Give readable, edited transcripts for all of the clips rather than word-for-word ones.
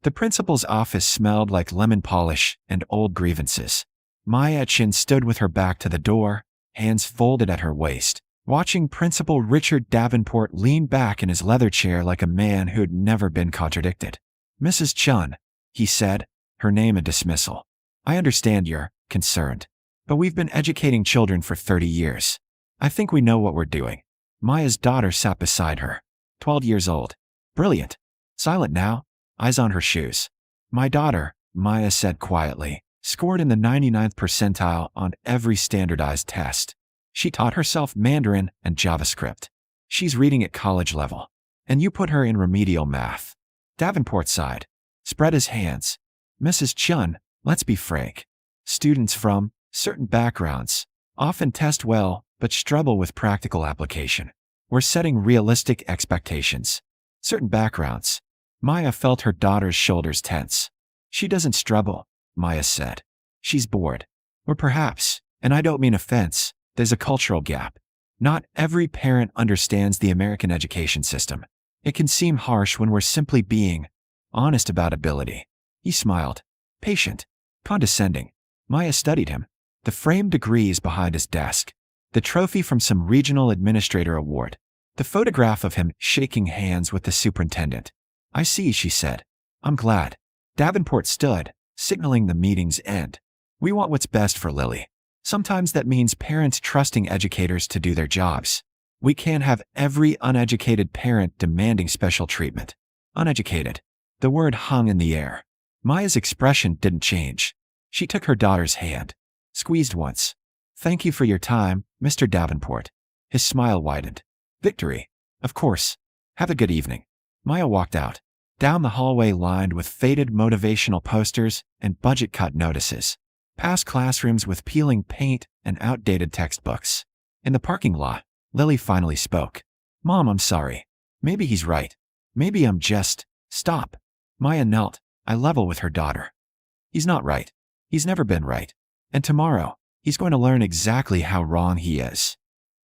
The principal's office smelled like lemon polish and old grievances. Chen stood with her back to the door, hands folded at her waist, watching Principal Richard Davenport lean back in his leather chair like a man who'd never been contradicted. "Mrs. Chen," he said, her name a dismissal. "I understand you're concerned, but we've been educating children for 30 years. I think we know what we're doing." Maya's daughter sat beside her, 12 years old. Brilliant. Silent now, eyes on her shoes. "My daughter," Maya said quietly, scored in the 99th percentile on every standardized test. She taught herself Mandarin and JavaScript. She's reading at college level. And you put her in remedial math. Davenport sighed, spread his hands. "Mrs. Chen, let's be frank. Students from certain backgrounds often test well but struggle with practical application. We're setting realistic expectations." Certain backgrounds. Maya felt her daughter's shoulders tense. "She doesn't struggle," Maya said. "She's bored. Or perhaps, and I don't mean offense, there's a cultural gap. Not every parent understands the American education system. It can seem harsh when we're simply being honest about ability." He smiled. Patient. Condescending. Maya studied him. The framed degrees behind his desk. The trophy from some regional administrator award. The photograph of him shaking hands with the superintendent. "I see," she said. "I'm glad." Davenport stood, signaling the meeting's end. "We want what's best for Lily. Sometimes that means parents trusting educators to do their jobs. We can't have every uneducated parent demanding special treatment." Uneducated. The word hung in the air. Maya's expression didn't change. She took her daughter's hand. Squeezed once. "Thank you for your time, Mr. Davenport." His smile widened. "Victory. Of course. Have a good evening." Maya walked out. Down the hallway lined with faded motivational posters and budget cut notices. Past classrooms with peeling paint and outdated textbooks. In the parking lot, Lily finally spoke. "Mom, I'm sorry. Maybe he's right. Maybe I'm just..." "Stop." Maya knelt, eye level with her daughter. "He's not right. He's never been right. And tomorrow, he's going to learn exactly how wrong he is."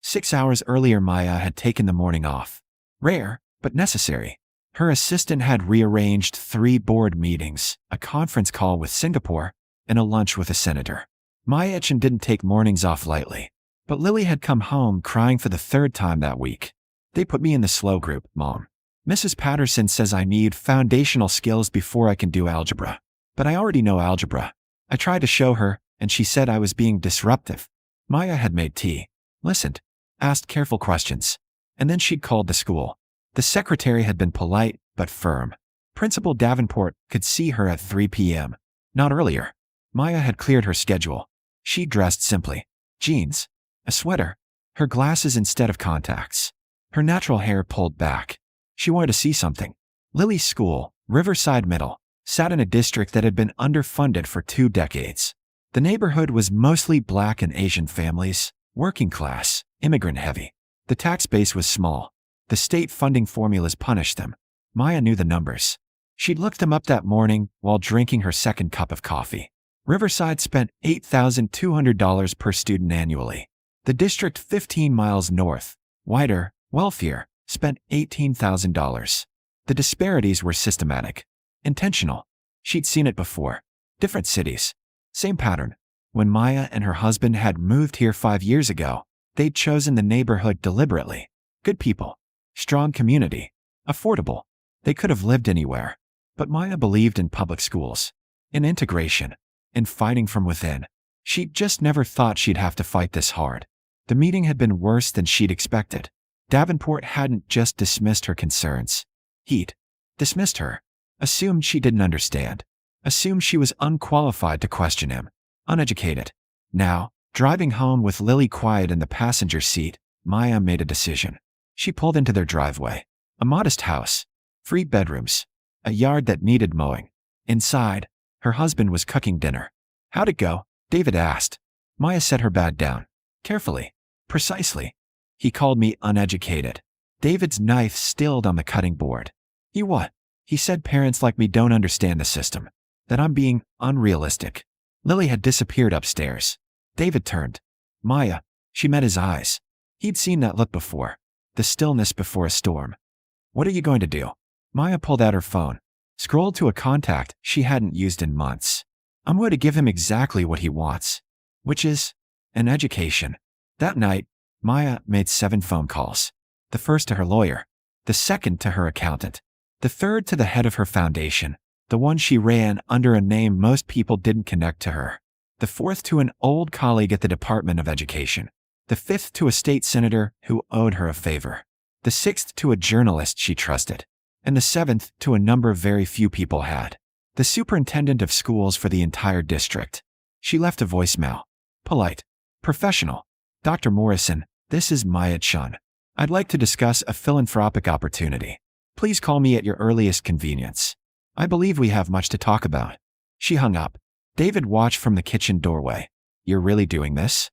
6 hours earlier, Maya had taken the morning off. Rare, but necessary. Her assistant had rearranged 3 board meetings, a conference call with Singapore, and a lunch with a senator. Chen didn't take mornings off lightly. But Lily had come home crying for the 3rd time that week. "They put me in the slow group, Mom. Mrs. Patterson says I need foundational skills before I can do algebra. But I already know algebra. I tried to show her, and she said I was being disruptive." Maya had made tea, listened, asked careful questions, and then she'd called the school. The secretary had been polite but firm. Principal Davenport could see her at 3 p.m. Not earlier. Maya had cleared her schedule. She dressed simply. Jeans, a sweater, her glasses instead of contacts. Her natural hair pulled back. She wanted to see something. Lily's school, Riverside Middle, sat in a district that had been underfunded for 2 decades. The neighborhood was mostly Black and Asian families, working class, immigrant heavy. The tax base was small. The state funding formulas punished them. Maya knew the numbers. She'd looked them up that morning while drinking her 2nd cup of coffee. Riverside spent $8,200 per student annually. The district 15 miles north, wider, wealthier, spent $18,000. The disparities were systematic. Intentional. She'd seen it before. Different cities. Same pattern. When Maya and her husband had moved here 5 years ago, they'd chosen the neighborhood deliberately. Good people. Strong community. Affordable. They could have lived anywhere. But Maya believed in public schools. In integration. In fighting from within. She'd just never thought she'd have to fight this hard. The meeting had been worse than she'd expected. Davenport hadn't just dismissed her concerns. He'd dismissed her. Assumed she didn't understand. Assumed she was unqualified to question him. Uneducated. Now, driving home with Lily quiet in the passenger seat, Maya made a decision. She pulled into their driveway. A modest house. 3 bedrooms. A yard that needed mowing. Inside, her husband was cooking dinner. "How'd it go?" David asked. Maya set her bag down. Carefully. Precisely. "He called me uneducated." David's knife stilled on the cutting board. "He what?" "He said parents like me don't understand the system. That I'm being unrealistic." Lily had disappeared upstairs. David turned. Maya. She met his eyes. He'd seen that look before. The stillness before a storm. "What are you going to do?" Maya pulled out her phone. Scrolled to a contact she hadn't used in months. I'm going to give him exactly what he wants, which is an education. That night, Maya made 7 phone calls. The first to her lawyer, the second to her accountant, the third to the head of her foundation, the one she ran under a name most people didn't connect to her, the fourth to an old colleague at the Department of Education, the fifth to a state senator who owed her a favor, the sixth to a journalist she trusted, and the seventh to a number very few people had, the superintendent of schools for the entire district. She left a voicemail. Polite. Professional. Dr. Morrison, this is Maya Chen. I'd like to discuss a philanthropic opportunity. Please call me at your earliest convenience. I believe we have much to talk about. She hung up. David watched from the kitchen doorway. You're really doing this?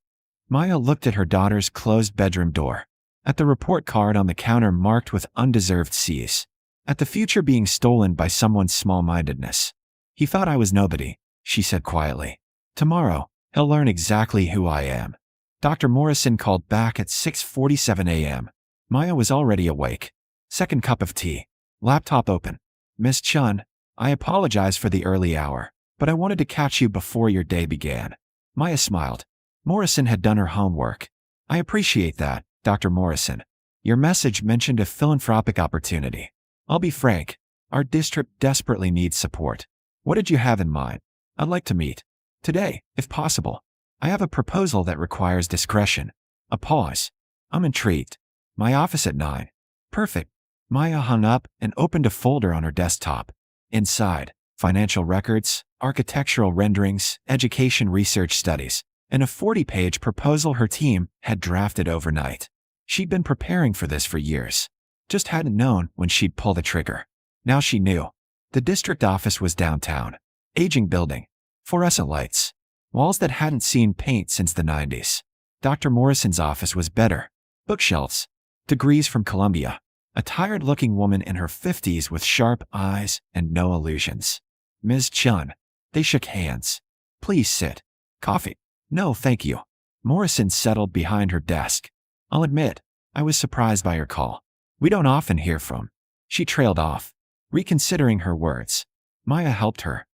Maya looked at her daughter's closed bedroom door, at the report card on the counter marked with undeserved C's, at the future being stolen by someone's small-mindedness. He thought I was nobody, she said quietly. Tomorrow, he'll learn exactly who I am. Dr. Morrison called back at 6:47 a.m. Maya was already awake. Second cup of tea. Laptop open. Miss Chen, I apologize for the early hour, but I wanted to catch you before your day began. Maya smiled. Morrison had done her homework. I appreciate that, Dr. Morrison. Your message mentioned a philanthropic opportunity. I'll be frank, our district desperately needs support. What did you have in mind? I'd like to meet. Today, if possible. I have a proposal that requires discretion. A pause. I'm intrigued. My office at 9. Perfect. Maya hung up and opened a folder on her desktop. Inside, financial records, architectural renderings, education research studies, and a 40-page proposal her team had drafted overnight. She'd been preparing for this for years. Just hadn't known when she'd pull the trigger. Now she knew. The district office was downtown. Aging building. Fluorescent lights. Walls that hadn't seen paint since the 90s. Dr. Morrison's office was better. Bookshelves. Degrees from Columbia. A tired-looking woman in her 50s with sharp eyes and no illusions. Ms. Chen. They shook hands. Please sit. Coffee. No, thank you. Morrison settled behind her desk. I'll admit, I was surprised by your call. We don't often hear from. She trailed off, reconsidering her words. Maya helped her.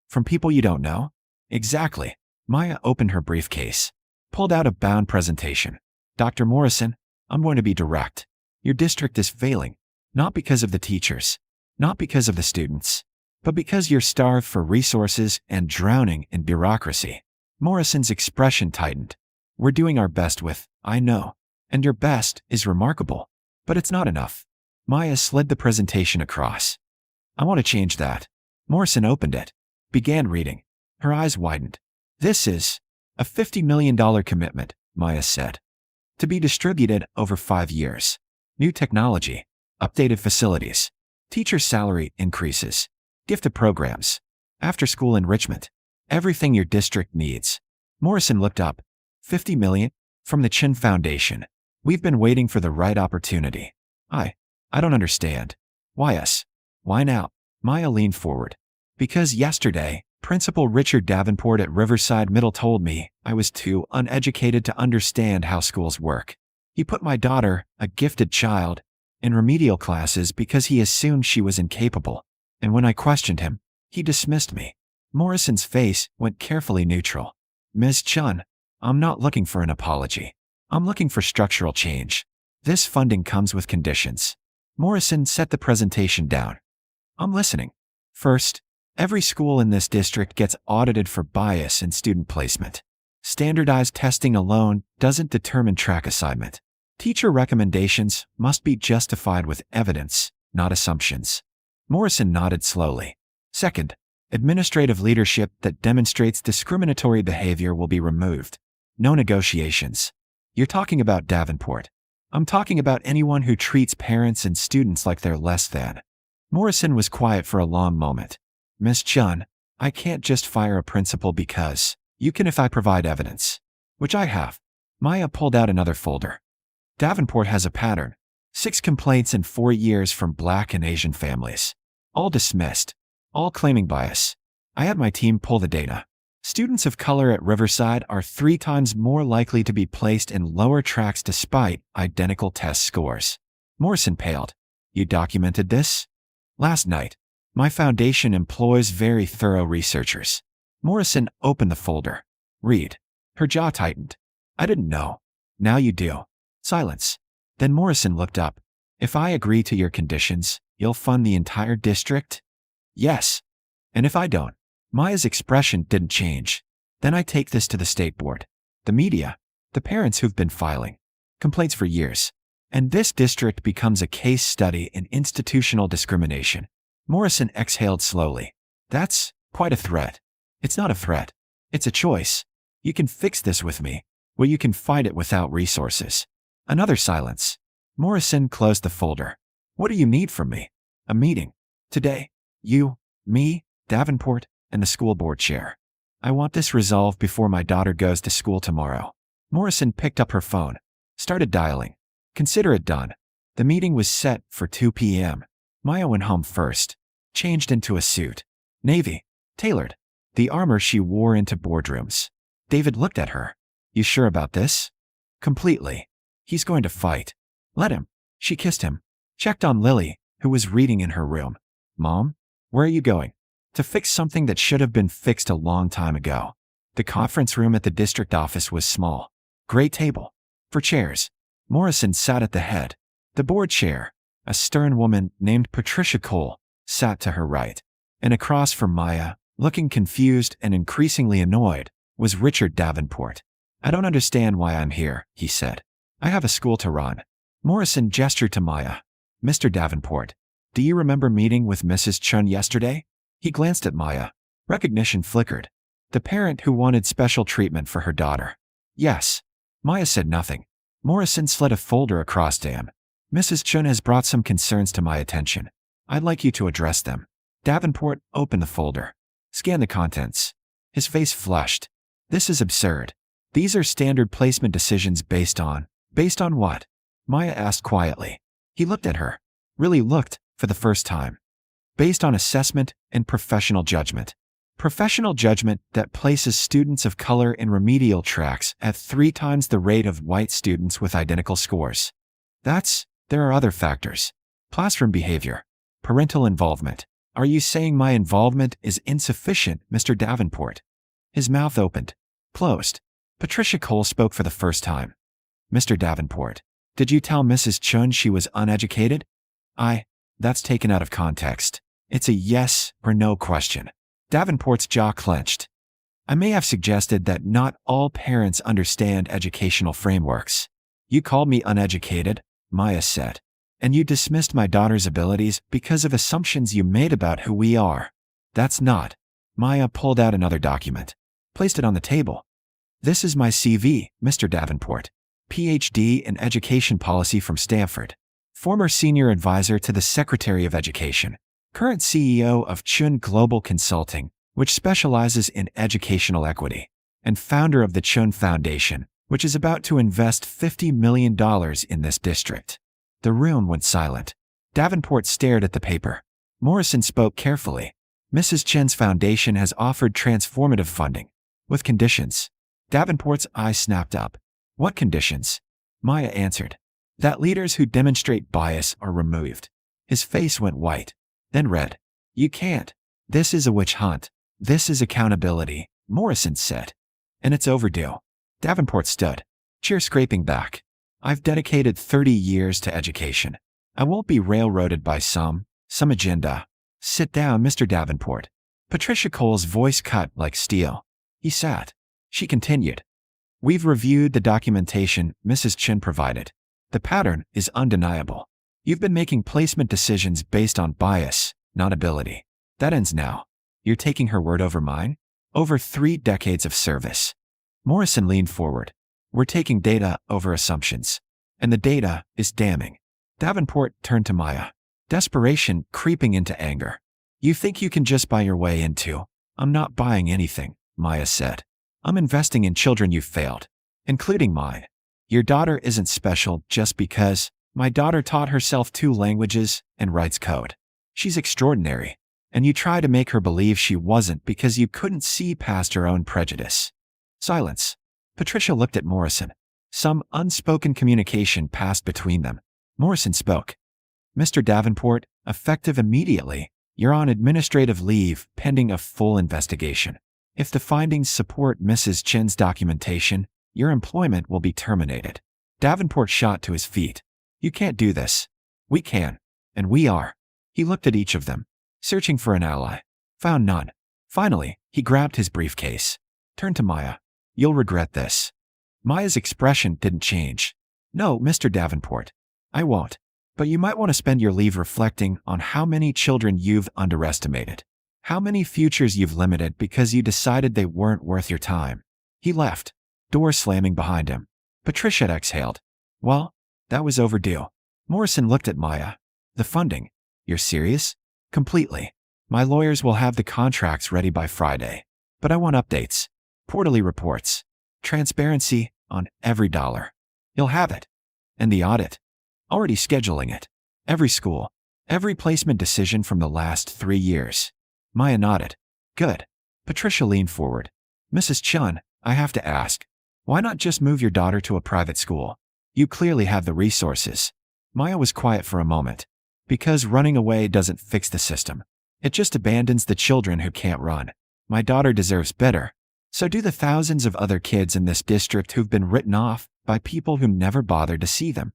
From people you don't know? Exactly. Maya opened her briefcase, pulled out a bound presentation. Dr. Morrison, I'm going to be direct. Your district is failing, not because of the teachers, not because of the students, but because you're starved for resources and drowning in bureaucracy. Morrison's expression tightened. We're doing our best with, I know, and your best is remarkable, but it's not enough. Maya slid the presentation across. I want to change that. Morrison opened it, began reading. Her eyes widened. This is a $50 million commitment, Maya said, to be distributed over 5 years. New technology, updated facilities, teacher salary increases, gifted programs, after-school enrichment, everything your district needs. Morrison looked up. 50 million? From the Chen Foundation. We've been waiting for the right opportunity. I don't understand. Why us? Why now? Maya leaned forward. Because yesterday, Principal Richard Davenport at Riverside Middle told me I was too uneducated to understand how schools work. He put my daughter, a gifted child, in remedial classes because he assumed she was incapable. And when I questioned him, he dismissed me. Morrison's face went carefully neutral. Ms. Chen, I'm not looking for an apology. I'm looking for structural change. This funding comes with conditions. Morrison set the presentation down. I'm listening. First, every school in this district gets audited for bias in student placement. Standardized testing alone doesn't determine track assignment. Teacher recommendations must be justified with evidence, not assumptions. Morrison nodded slowly. Second, administrative leadership that demonstrates discriminatory behavior will be removed. No negotiations. You're talking about Davenport. I'm talking about anyone who treats parents and students like they're less than. Morrison was quiet for a long moment. Miss Chen, I can't just fire a principal because you can if I provide evidence. Which I have. Maya pulled out another folder. Davenport has a pattern. 6 complaints in 4 years from Black and Asian families. All dismissed. All claiming bias. I had my team pull the data. Students of color at Riverside are 3 times more likely to be placed in lower tracks despite identical test scores. Morrison paled. You documented this? Last night. My foundation employs very thorough researchers. Morrison opened the folder. Read. Her jaw tightened. I didn't know. Now you do. Silence. Then Morrison looked up. If I agree to your conditions, you'll fund the entire district? Yes. And if I don't? Maya's expression didn't change. Then I take this to the state board, the media, the parents who've been filing complaints for years. And this district becomes a case study in institutional discrimination. Morrison exhaled slowly. That's quite a threat. It's not a threat. It's a choice. You can fix this with me, or you can fight it without resources. Another silence. Morrison closed the folder. What do you need from me? A meeting. Today. You, me, Davenport, and the school board chair. I want this resolved before my daughter goes to school tomorrow. Morrison picked up her phone. Started dialing. Consider it done. The meeting was set for 2 p.m. Maya went home first. Changed into a suit. Navy. Tailored. The armor she wore into boardrooms. David looked at her. You sure about this? Completely. He's going to fight. Let him. She kissed him. Checked on Lily, who was reading in her room. Mom? Where are you going? To fix something that should have been fixed a long time ago. The conference room at the district office was small. Gray table. For chairs. Morrison sat at the head. The board chair, a stern woman named Patricia Cole, sat to her right. And across from Maya, looking confused and increasingly annoyed, was Richard Davenport. I don't understand why I'm here, he said. I have a school to run. Morrison gestured to Maya. Mr. Davenport, do you remember meeting with Mrs. Chen yesterday? He glanced at Maya. Recognition flickered. The parent who wanted special treatment for her daughter. Yes. Maya said nothing. Morrison slid a folder across to him. Mrs. Chen has brought some concerns to my attention. I'd like you to address them. Davenport opened the folder. Scanned the contents. His face flushed. This is absurd. These are standard placement decisions based on what? Maya asked quietly. He looked at her. Really looked, for the first time. Based on assessment and professional judgment. Professional judgment that places students of color in remedial tracks at 3 times the rate of white students with identical scores. There are other factors. Classroom behavior. Parental involvement. Are you saying my involvement is insufficient, Mr. Davenport? His mouth opened. Closed. Patricia Cole spoke for the first time. Mr. Davenport, did you tell Mrs. Chen she was uneducated? That's taken out of context. It's a yes or no question. Davenport's jaw clenched. I may have suggested that not all parents understand educational frameworks. You called me uneducated, Maya said. And you dismissed my daughter's abilities because of assumptions you made about who we are. That's not. Maya pulled out another document. Placed it on the table. This is my CV, Mr. Davenport. PhD in Education Policy from Stanford. Former Senior Advisor to the Secretary of Education. Current CEO of Chen Global Consulting, which specializes in educational equity. And founder of the Chen Foundation, which is about to invest $50 million in this district. The room went silent. Davenport stared at the paper. Morrison spoke carefully. Mrs. Chen's foundation has offered transformative funding. With conditions. Davenport's eyes snapped up. What conditions? Maya answered. That leaders who demonstrate bias are removed. His face went white. Then red. You can't. This is a witch hunt. This is accountability, Morrison said. And it's overdue. Davenport stood. Chair scraping back. I've dedicated 30 years to education. I won't be railroaded by some agenda. Sit down, Mr. Davenport. Patricia Cole's voice cut like steel. He sat. She continued. We've reviewed the documentation Mrs. Chen provided. The pattern is undeniable. You've been making placement decisions based on bias, not ability. That ends now. You're taking her word over mine? Over 3 decades of service. Morrison leaned forward. We're taking data over assumptions. And the data is damning. Davenport turned to Maya. Desperation creeping into anger. You think you can just buy your way into? I'm not buying anything, Maya said. I'm investing in children you've failed, including mine. Your daughter isn't special just because my daughter taught herself 2 languages and writes code. She's extraordinary. And you try to make her believe she wasn't because you couldn't see past her own prejudice. Silence. Patricia looked at Morrison. Some unspoken communication passed between them. Morrison spoke. Mr. Davenport, effective immediately, You're on administrative leave pending a full investigation. If the findings support Mrs. Chen's documentation, your employment will be terminated. Davenport shot to his feet. You can't do this. We can. And we are. He looked at each of them, searching for an ally. Found none. Finally, he grabbed his briefcase. Turned to Maya. You'll regret this. Maya's expression didn't change. No, Mr. Davenport. I won't. But you might want to spend your leave reflecting on how many children you've underestimated. How many futures you've limited because you decided they weren't worth your time. He left, door slamming behind him. Patricia exhaled. Well, that was overdue. Morrison looked at Maya. The funding. You're serious? Completely. My lawyers will have the contracts ready by Friday. But I want updates. Quarterly reports. Transparency on every dollar. You'll have it. And the audit. Already scheduling it. Every school. Every placement decision from the last 3 years. Maya nodded. Good. Patricia leaned forward. Mrs. Chen, I have to ask. Why not just move your daughter to a private school? You clearly have the resources. Maya was quiet for a moment. Because running away doesn't fix the system. It just abandons the children who can't run. My daughter deserves better. So do the thousands of other kids in this district who've been written off by people who never bothered to see them.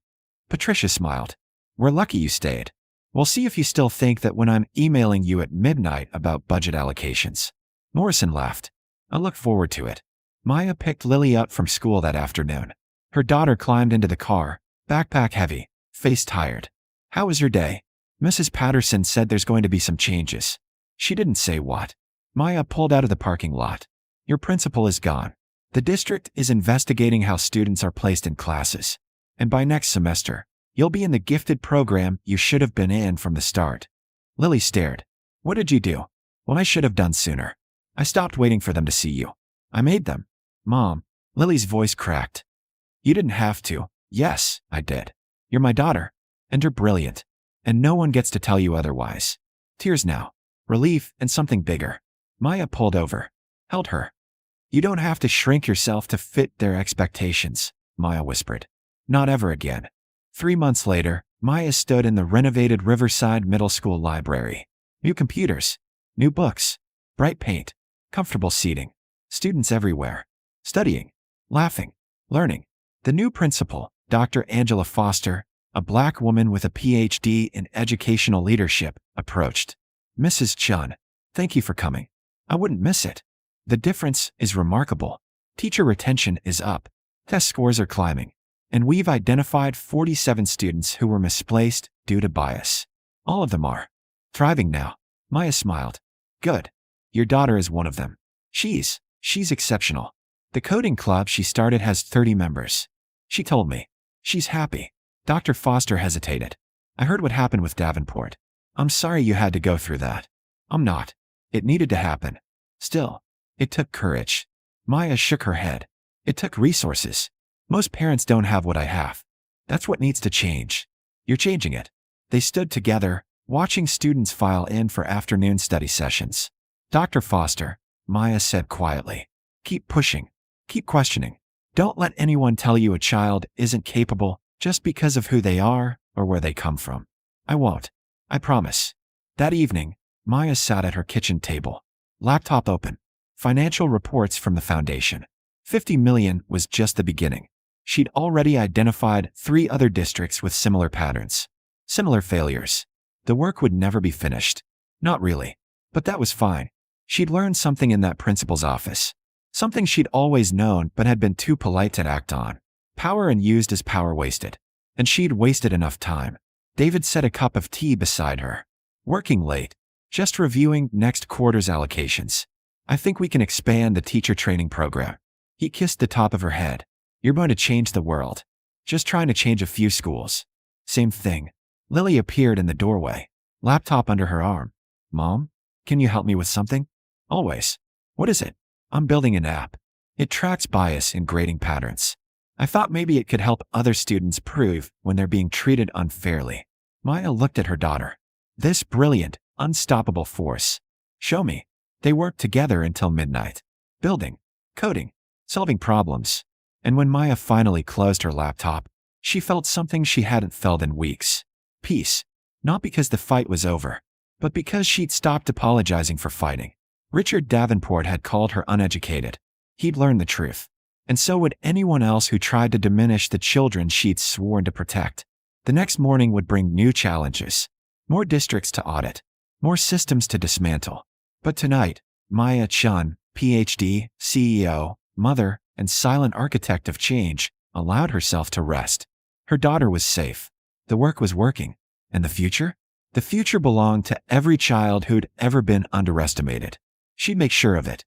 Patricia smiled. We're lucky you stayed. We'll see if you still think that when I'm emailing you at midnight about budget allocations. Morrison laughed. I look forward to it. Maya picked Lily up from school that afternoon. Her daughter climbed into the car, backpack heavy, face tired. How was your day? Mrs. Patterson said there's going to be some changes. She didn't say what. Maya pulled out of the parking lot. Your principal is gone. The district is investigating how students are placed in classes. And by next semester, you'll be in the gifted program you should have been in from the start. Lily stared. What did you do? Well, I should have done sooner. I stopped waiting for them to see you. I made them. Mom. Lily's voice cracked. You didn't have to. Yes, I did. You're my daughter. And you're brilliant. And no one gets to tell you otherwise. Tears now. Relief and something bigger. Maya pulled over. Held her. You don't have to shrink yourself to fit their expectations, Maya whispered. Not ever again. 3 months later, Maya stood in the renovated Riverside Middle School library. New computers. New books. Bright paint. Comfortable seating. Students everywhere. Studying. Laughing. Learning. The new principal, Dr. Angela Foster, a black woman with a PhD in educational leadership, approached. Mrs. Chen, thank you for coming. I wouldn't miss it. The difference is remarkable. Teacher retention is up. Test scores are climbing. And we've identified 47 students who were misplaced due to bias. All of them are thriving now. Maya smiled. Good. Your daughter is one of them. She's exceptional. The coding club she started has 30 members. She told me. She's happy. Dr. Foster hesitated. I heard what happened with Davenport. I'm sorry you had to go through that. I'm not. It needed to happen. Still, it took courage. Maya shook her head. It took resources. Most parents don't have what I have. That's what needs to change. You're changing it. They stood together, watching students file in for afternoon study sessions. Dr. Foster, Maya said quietly. Keep pushing. Keep questioning. Don't let anyone tell you a child isn't capable just because of who they are or where they come from. I won't. I promise. That evening, Maya sat at her kitchen table. Laptop open. Financial reports from the foundation. 50 million was just the beginning. She'd already identified 3 other districts with similar patterns. Similar failures. The work would never be finished. Not really. But that was fine. She'd learned something in that principal's office. Something she'd always known but had been too polite to act on. Power unused is power wasted. And she'd wasted enough time. David set a cup of tea beside her. Working late. Just reviewing next quarter's allocations. I think we can expand the teacher training program. He kissed the top of her head. You're going to change the world. Just trying to change a few schools. Same thing. Lily appeared in the doorway. Laptop under her arm. Mom? Can you help me with something? Always. What is it? I'm building an app. It tracks bias in grading patterns. I thought maybe it could help other students prove when they're being treated unfairly. Maya looked at her daughter. This brilliant, unstoppable force. Show me. They worked together until midnight. Building, coding, solving problems. And when Maya finally closed her laptop, she felt something she hadn't felt in weeks. Peace. Not because the fight was over, But because she'd stopped apologizing for fighting, Richard Davenport had called her uneducated. He'd learned the truth. And so would anyone else who tried to diminish the children she'd sworn to protect. The next morning would bring new challenges. More districts to audit. More systems to dismantle. But tonight, Maya Chen, PhD, CEO, mother, and silent architect of change, allowed herself to rest. Her daughter was safe. The work was working. And the future? The future belonged to every child who'd ever been underestimated. She'd make sure of it.